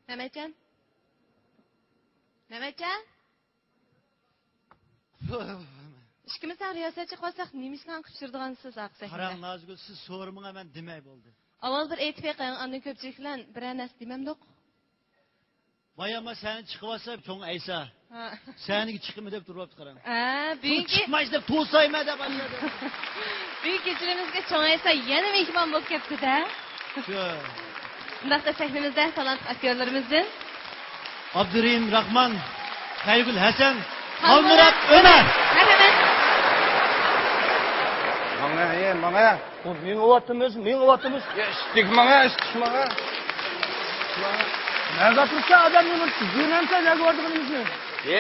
Mehmetcan? Mehmetcan? İşkimizden riyosatçı qo'ysak, nemisini qipshirdigansiz aqsa. Qarang Nazgul, siz so'riming men demay bo'ldi. Avval bir aytib qo'ying, andan ko'pchilik bilan bir narsa demamdiq. Bayama seni chiqib olsa, cho'ng Aysa. Seniki chiqimi deb turibdi qarang. Bugungi chiqmaysiz deb to'sayma deb boshladi. Bugungi kechirimizga cho'ng Aysa yana mehmon bo'lib ketdi-da. Shu. Undaqda sahnamizda talant aktyorlarimizdan Abdurrahim Rahman, Qaygul Hasan, Almurat Ömer. Manga. Bu ming ovatimiz. Ishtik manga. Nerede tursa adamni bir jurnalda jagovardigimizni.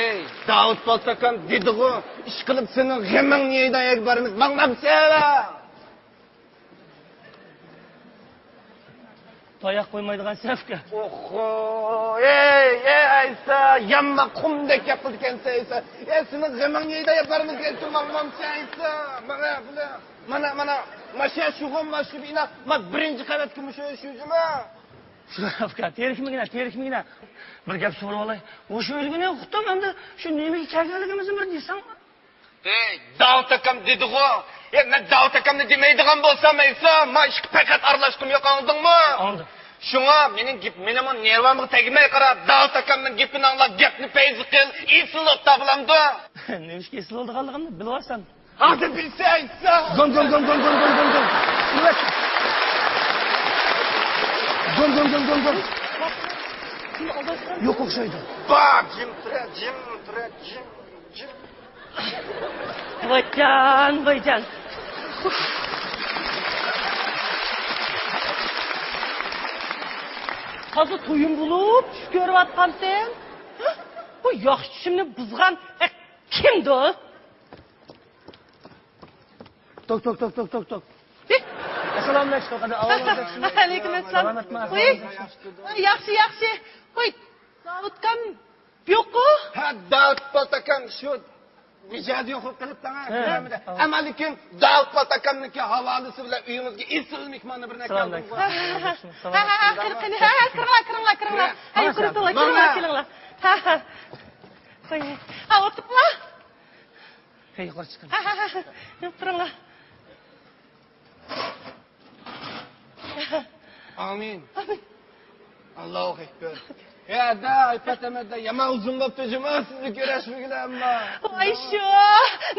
Ey, Davut Poltakam dedi-ku, ish qilib sening g'aming neydan yakbarimiz maqnabsala. Toyaq qo'ymaydigan safga. Oho, ey Aysa, yamma qumdek yapıldı kendisi Aysa. Sening g'aming neydan yakbarimiz maqnabsala Aysa. Mana, maşa şuğum maşu bina, birinci qavat kumuş şujuma. Safga, terikmigina. Bir gap so'rab olay. O'sha o'lgani uqdim, endi shu nemaga kelganligimizni bir desam. Ey, Davut akam dedi-ku. Men Davut akamni demaydigan bo'lsam Aysa, men ishga faqat aralashqim yo'q, anladingmi? Anladim. Shunga mening nervamga tegmay qarab, Davut akamning gapini anglab, gapni payzi qil, esilib tabilamdi. Nechga esiloldiganligimni bilib Hozir bilsa Aysa. Gom. Yo'q o'xshaydi. Bak, jim tura. Voycan. Hozir to'yim bo'lib, tush ko'ryapsan. Bu yaxshi tushimni buzgan kimdi? Tok. Assalomu alaykum. Alaykum assalom. Yaxshi. Qo'y. Davudkam yo'q-ku? Ha, Davut Poltakam shu mijozga yo'q qilib tanga. Ammo lekin Davut Poltakamniki havolasi bilan uyimizga esil mehmonni bir narsa oldim. Kiringlar. Ay, kiringlar. Qo'y. O'tirma. Hey, yuqori chiqing. Kiringlar. Amin. Allohu akbar. Ya da aypatamada yama uzun bo'pti juma sizni ko'rashmagilar amma. Voy shu.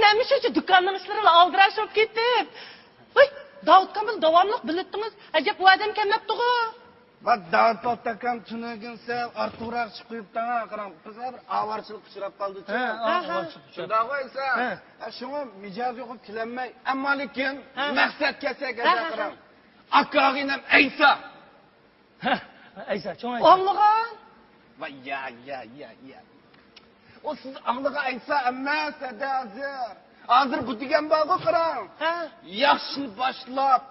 Nima shu do'konning ishlarini aldirashib ketib. Voy, Davudkam bil davomli bilibdingiz. Ajab bu odam kelmabdi-ku. Bak Davut Poltakam tunaginsa ortiqroq chiqib qo'yibdi-ha, qarang. Bizlar bir avarchilik uchrab qoldi-chi. Shunda qo'ysa, shunga mijoz yo'q kelinmay, ammo lekin maqsad kelsa qarang. Akag'inam Aysa. Aysa, cho'ng Aysa. Anlagan. Vay ya. O siz anlagan Aysa emas hozir bu degan bog'i qarang. Yaxshi boshlab,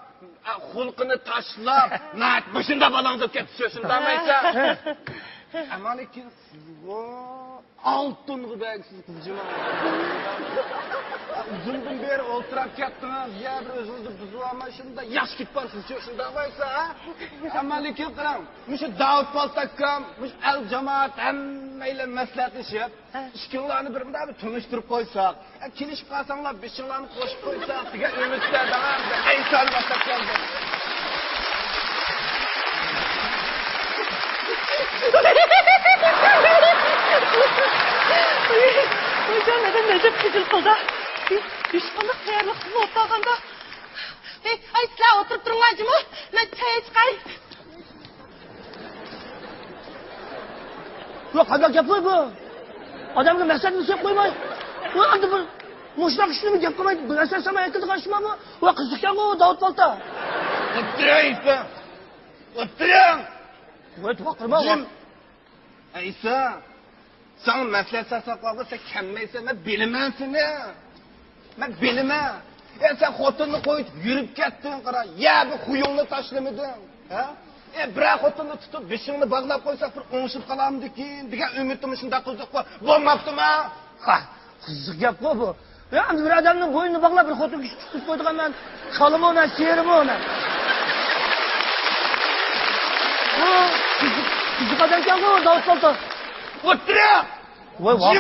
xulqini tashlab, nat bishunda balangizib ketdi shundami Aysa? Ammo lekin sizga altın g'ubaksiz qizjima. Uzundan beri o'tirib ketdingiz, ya bir o'zingizni buzib olmay shunda yaxshi ketib borsiz shunda qo'ysa, ha? Ammo lekin qarang, mushu Davut Poltakam, mush al jamoat hammaylar maslahatlashib, ishkillarni bir-birini tunishtirib qo'ysak, kelishib qolsanglar, beshinglarni qo'shib qo'ysak, degan umidda davom Aysani boshlab keldi. Hocam neden necip kızıl kıldı? Düşmanlık hayırlı kızı otağında. Ay silah oturup durun acımı. Ben çaya çıkayım. Yok qanday gap bu? Odamga maqsadni so'yib qo'ymay. Bu endi bir mushroq ishni gap qilmaydi. Bu narsa samay aytadigan ishmi bu? Va qiziqgan bu Davut Polta. O'tiring. Voy, vaqtirma. Aysa, sen maslahat saqlaqqa sen kelmaysan, men bilaman seni. Men bilaman. Sen xotinni qo'yib yurib ketding, qara. Ya bu xuyungni tashlamading, ha? Bir xotinni tutib, beshingni bog'lab qo'ysak, bir o'ngishib qolamdikin, degan umidimni shunda qildik qo'y. Bo'lmabdimi? Ha, qiziq gap bu. Ya, endi bir odamni bo'ynini bog'lab bir xotinga tutib qo'ydigan men qalimi ona, serimi ona. Ha, qiziq adam ekan-ku, Davud Sulton. O'tira! Voy, voy.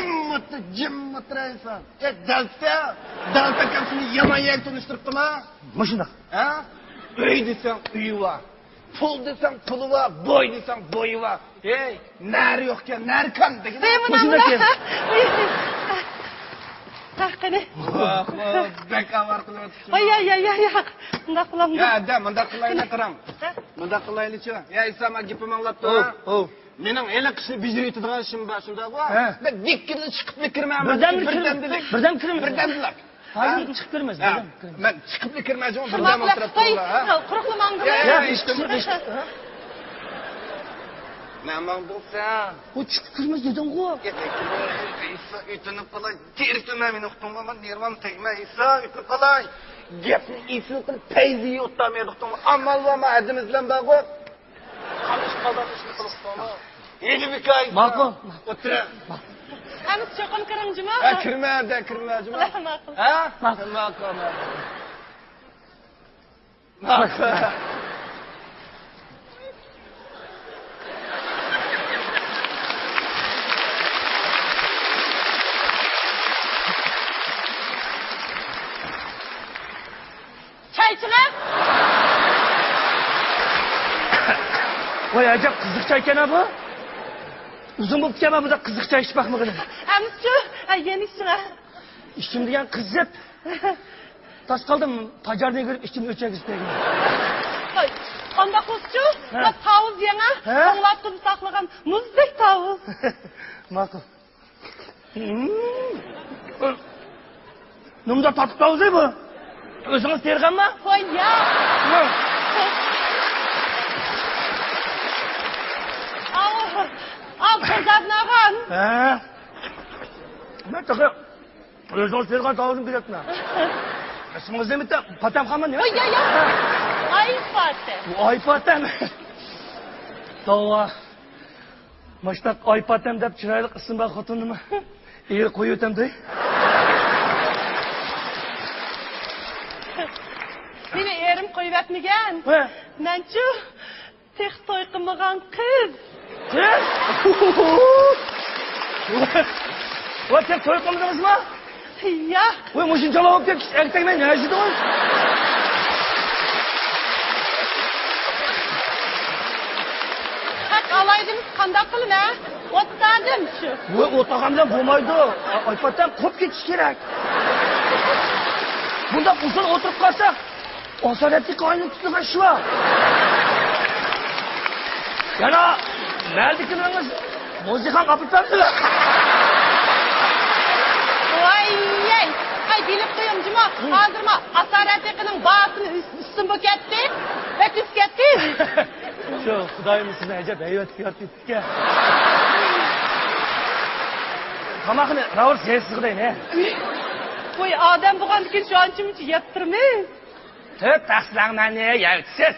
Jim o'tiraysan. Dalta kamsini yomon yak tunishtiribdimi? Mushundaq. Ha? Uy desang uyi bor. Pul desang puli bor, bo'y desang bo'yi bor. Ey, nari yo'qkan, nari kam degan. Mushundaq ekan. Qani. Bekavar qilib o'tibdi. Ay. Bunda qilamdi. Ya, bunda qilaylik qarang. Bunda qilaylikchi. Ya, Isama gapim anglab tur. Mening eli qishni bijir etadigan ishim bor, shundaqmi? Ben dikkini chiqib kirmayman. Birdan kirmayman. Birdamdilar. Hozir chiqib kirmas. Men chiqib kirmayman, birdam o'tirib turibman. Quruqlamangdi. Ya, eshitdim. Nima bo'lsa? U chiqib kirmas deding-ku. İsa ütünüp qalay, terkime meni uqtumman, nervam tegme İsa ütüp qalay. Gapni isil qilib payzi yo'ttamay uqtum. Amal va ma'adimiz bilan bog'ib. Qamish qadamishni qilibman. Yeni bir kay. Ma'qul. O'tira. Amis cho'qim kiringjimi? Kirma. Ha? Ma'qul. Çaychilar? Voy, ajab qiziqcha ekan bu. Uzun bo'lib ketgan bu qiziqcha ish baxmig'ini. Amischu, yenisini. İşim degan qizib. Tas qoldim, pajarni ko'rib ishimni o'chagizdim. Qanday qilibchu? Tavuz yana, qo'nglatib saqlagan muzdek tavuz. Ma'qul. Nimda tatib tavuz bu? O'zingiz terganmi? Voy, ya. Qozabnagan. Men taqa o'zingiz tergan tavuzim kerakmi? İsmingiz nima? Patamxonmi? Voy, ya. Aypatam. Aypatam. Tova. Mashtaq Aypatam deb chiroyli ism bor xotinimni. Er qo'yib o'tamdi. Meni erim qo'yib atmagan. Menchu tex to'y qilmagan qiz. Qiz? Voy, tex to'y qilmadingizmi? Ya. Voy, mushunchalar olib kelib ertakman, nima voy? Haq alaydimiz qanday qilin, ha? O'tdadim shu. Voy, o'tag'an bilan bo'lmaydi. Aypatam qo'yib ketish kerak. Bunda usul o'tirib qolsak, osonatli qo'yni tutgan shu. Yana mardikimiz musiqani qapirtadi. Voy, ay bilib qo'yimjimi? Hozirma asoratliqining basini ustim bo'lib ketdi. O'tib ketdi. Shu xudoyim sizni ajab hayot qiyotibdi-ku. Qamoqni ravr sensiz qilay-ne. Voy, odam bo'lgandan keyin shuncha-muncha yeb turmaysiz. To'rt taqslamani yaytsiz.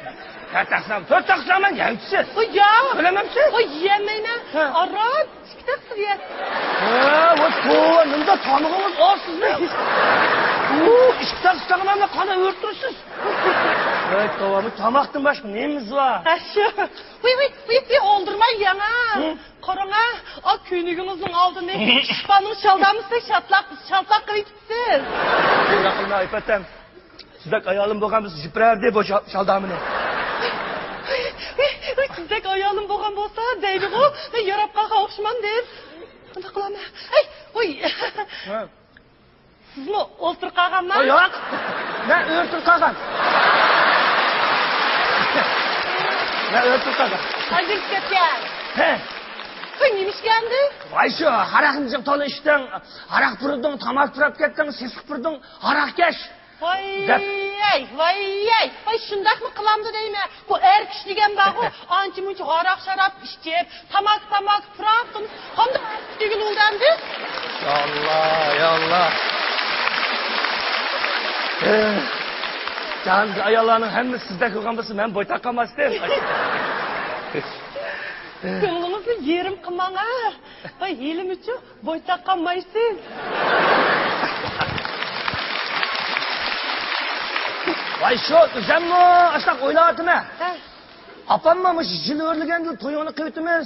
To'rt taqslaman yaytsiz. Voy, ya. Bilamamsiz? Voy, yemayman. Arab, ikki taqsir. Voy, to'g'ri, nimda tomog'ingiz orsizmi? İki taqslamanni qana o'rtirsiz. Voy, to'g'ri, tomoqdan boshqa nemiz bor? Shu. Voy, o'ldirmay yana. Qarang-a, o kuyniginizning oldini ishpaning shaldamizda shatlaq qilib ketsiz. Shunday qilma, Aypatam. Sizdak ayolim bo'lganmiz, jiprardi bu shaldamini. Sizdek ayolim bo'lgan bo'lsa, deydi-ku, men yarabqa o'xshaman deb. Qanday qilaman? Voy. Sizmi o'ltirib qolganman? Yo'q. Men o'ltirib qolgan. Men o'ltirib qolgan. Hozir ketgan. Qo'y nimishgandi? Voy, shu haraqni tolishdan, haraq purding, tamak purab ketding, sesiq purding, haraqkash. Voy, shundaqmi qilamdi deyman. Bu er kishi degan bor-ku, ancha-muncha haraq-sharab ichib, tamak purab, qanday degan o'ldandi? Yallah. Canlı ayollarning hammasi sizda ko'rgan bo'lsa, men bo'ytaq qolmasdim. Ko'nglimizni yerim qilmang-a. Voy, yelim uchun bo'ytaq qolmaysiz. Voy, shu o'zimmi, ashtaq o'ylayapman. Apammi, mush jil o'rliganda to'yini qilib o'tamiz.